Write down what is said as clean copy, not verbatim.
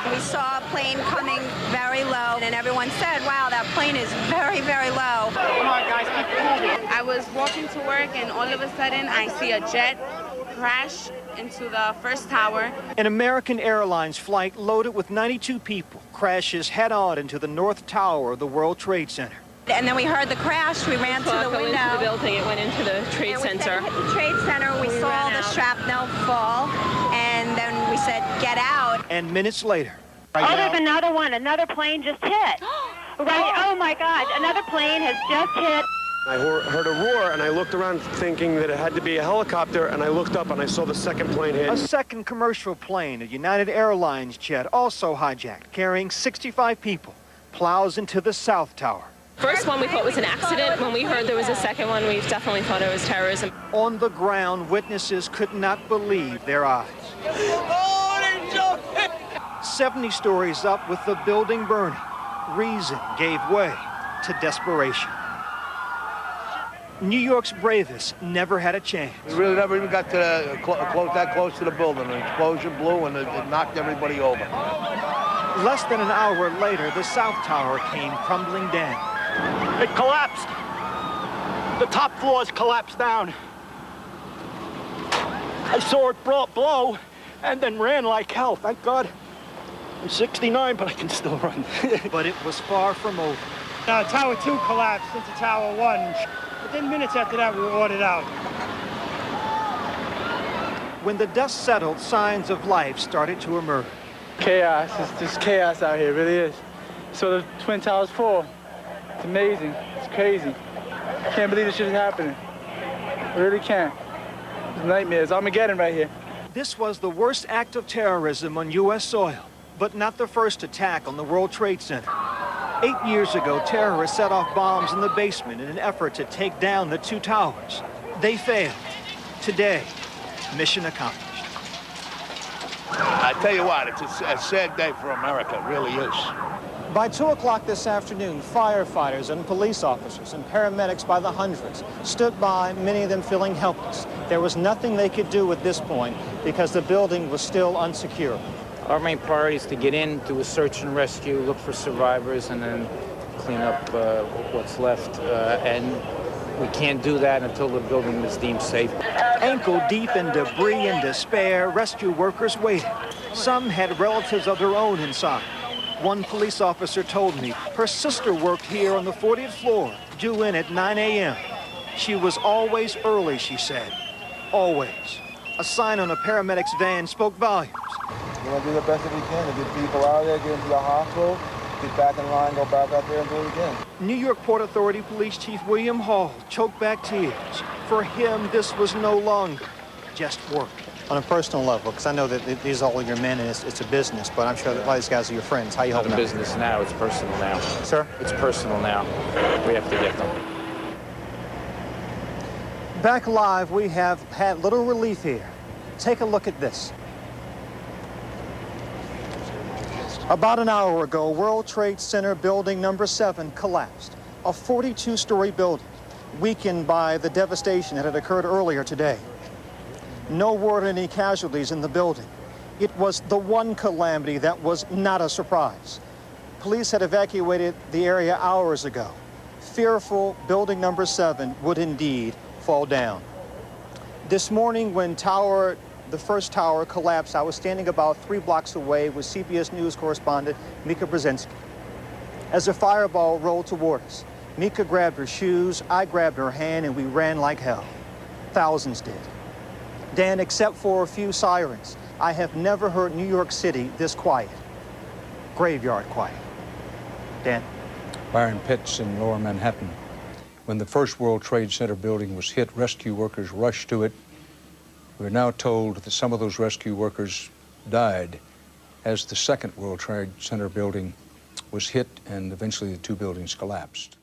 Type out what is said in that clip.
We saw a plane coming very low, and everyone said, wow, that plane is very, very low. Come on, guys, keep moving. I was walking to work, and all of a sudden, I see a jet crash into the first tower. An American Airlines flight loaded with 92 people crashes head-on into the North Tower of the World Trade Center. And then we heard the crash. We ran to the window. Into the building. It went into the Trade Center. We hit the Trade Center. We saw the shrapnel fall, and then we said, "Get out!" And minutes later, there's another one. Another plane just hit. Right. Oh my God! Another plane has just hit. I heard a roar, and I looked around thinking that it had to be a helicopter, and I looked up, and I saw the second plane hit. A second commercial plane, a United Airlines jet, also hijacked, carrying 65 people, plows into the South Tower. First one we thought was an accident. When we heard there was a second one, we definitely thought it was terrorism. On the ground, witnesses could not believe their eyes. 70 stories up with the building burning, reason gave way to desperation. New York's bravest never had a chance. We really never even got to that close to the building. An explosion blew and it knocked everybody over. Less than an hour later, the South Tower came crumbling down. It collapsed. The top floors collapsed down. I saw it blow and then ran like hell. Thank God. I'm 69, but I can still run. But it was far from over. Tower 2 collapsed into Tower 1. Within minutes after that, we were ordered out. When the dust settled, signs of life started to emerge. Chaos. It's just chaos out here. It really is. So the Twin Towers fall. It's amazing. It's crazy. I can't believe this shit is happening. I really can't. It's nightmares. Armageddon right here. This was the worst act of terrorism on U.S. soil, but not the first attack on the World Trade Center. 8 years ago, terrorists set off bombs in the basement in an effort to take down the two towers. They failed. Today, mission accomplished. I tell you what, it's a sad day for America. It really is. By 2 o'clock this afternoon, firefighters and police officers and paramedics by the hundreds stood by, many of them feeling helpless. There was nothing they could do at this point because the building was still unsecured. Our main priority is to get in, do a search and rescue, look for survivors, and then clean up what's left. And we can't do that until the building is deemed safe. Ankle deep in debris and despair, rescue workers waited. Some had relatives of their own inside. One police officer told me her sister worked here on the 40th floor, due in at 9 a.m. She was always early, she said. Always. A sign on a paramedic's van spoke volumes. We're going to do the best that we can to get people out of there, get into the hospital, get back in line, go back out there and do it again. New York Port Authority Police Chief William Hall choked back tears. For him, this was no longer just work. On a personal level, because I know that these are all your men and it's a business, but I'm sure that a lot of these guys are your friends. How you helping It's them? not a business now, it's personal now. Sir? It's personal now. We have to get them. Back live, we have had little relief here. Take a look at this. About an hour ago, World Trade Center building number 7 collapsed. A 42-story building, weakened by the devastation that had occurred earlier today. No word of any casualties in the building. It was the one calamity that was not a surprise. Police had evacuated the area hours ago. Fearful building number 7 would indeed fall down. This morning when the first tower collapsed, I was standing about 3 blocks away with CBS News correspondent Mika Brzezinski. As a fireball rolled toward us, Mika grabbed her shoes, I grabbed her hand, and we ran like hell. Thousands did. Dan, except for a few sirens, I have never heard New York City this quiet. Graveyard quiet. Dan? Byron Pitts in Lower Manhattan. When the first World Trade Center building was hit, rescue workers rushed to it. We're now told that some of those rescue workers died as the second World Trade Center building was hit and eventually the 2 buildings collapsed.